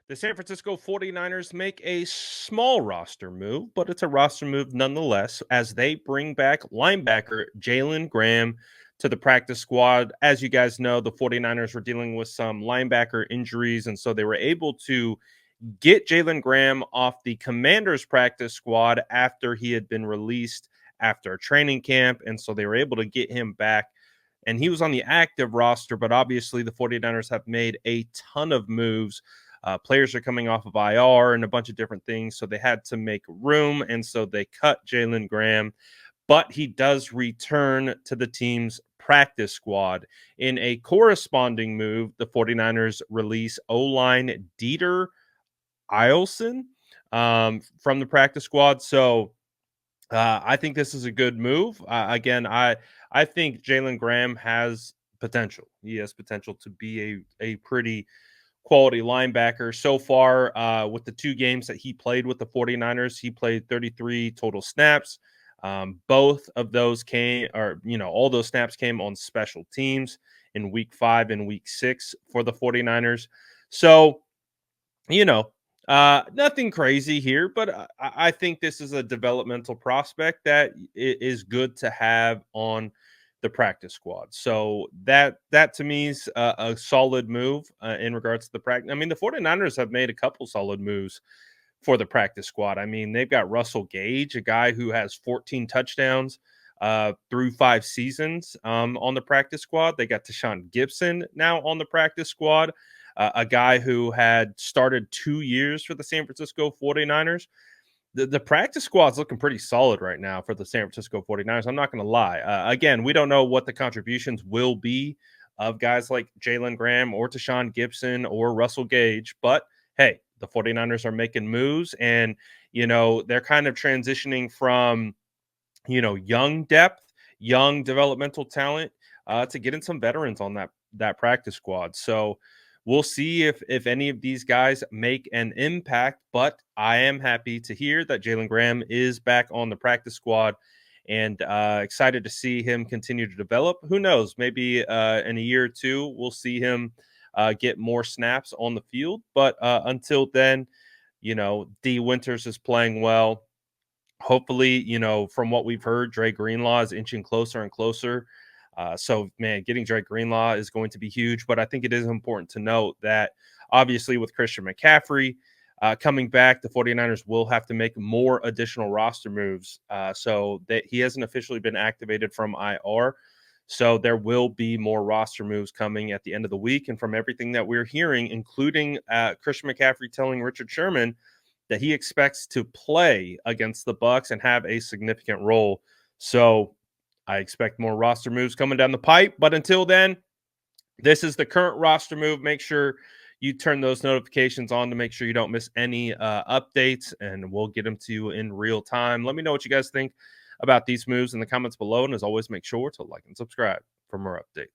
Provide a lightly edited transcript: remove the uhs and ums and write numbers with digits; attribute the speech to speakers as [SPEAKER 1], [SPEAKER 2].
[SPEAKER 1] The San Francisco 49ers make a small roster move, but it's a roster move nonetheless as they bring back linebacker Jalen Graham to the practice squad. As you guys know, the 49ers were dealing with some linebacker injuries, and so they were able to get Jalen Graham off the Commanders practice squad after he had been released after a training camp. And so they were able to get him back. And he was on the active roster, but obviously the 49ers have made a ton of moves. Players are coming off of IR and a bunch of different things. So they had to make room. And so they cut Jalen Graham, but he does return to the team's practice squad. In a corresponding move, the 49ers release O-line Dieter Eilson from the practice squad. So I think this is a good move. Again, I think Jalen Graham has potential. He has potential to be a pretty quality linebacker. So far, with the 2 games that he played with the 49ers, he played 33 total snaps. Both of those all those snaps came on special teams in week 5 and week 6 for the 49ers. So, you know, nothing crazy here, but I think this is a developmental prospect that is good to have on the practice squad. So that to me is a solid move in regards to the practice. I mean, the 49ers have made a couple solid moves for the practice squad. I mean, they've got Russell Gage, a guy who has 14 touchdowns through 5 seasons on the practice squad. They got Tashawn Gibson now on the practice squad, a guy who had started 2 years for the San Francisco 49ers. The practice squad's looking pretty solid right now for the San Francisco 49ers. I'm not going to lie. Again, we don't know what the contributions will be of guys like Jalen Graham or Tashawn Gibson or Russell Gage, but hey, the 49ers are making moves and, they're kind of transitioning from, young depth, young developmental talent to getting some veterans on that practice squad. So we'll see if any of these guys make an impact, but I am happy to hear that Jalen Graham is back on the practice squad and excited to see him continue to develop. Who knows? Maybe in a year or two, we'll see him get more snaps on the field. But until then, D Winters is playing well. Hopefully, from what we've heard, Dre Greenlaw is inching closer and closer. So, man, getting Dre Greenlaw is going to be huge. But I think it is important to note that obviously with Christian McCaffrey coming back, the 49ers will have to make more additional roster moves. So that he hasn't officially been activated from IR. So there will be more roster moves coming at the end of the week. And from everything that we're hearing, including Christian McCaffrey telling Richard Sherman that he expects to play against the Bucs and have a significant role. So I expect more roster moves coming down the pipe. But until then, this is the current roster move. Make sure you turn those notifications on to make sure you don't miss any updates, and we'll get them to you in real time. Let me know what you guys think about these moves in the comments below. And as always, make sure to like and subscribe for more updates.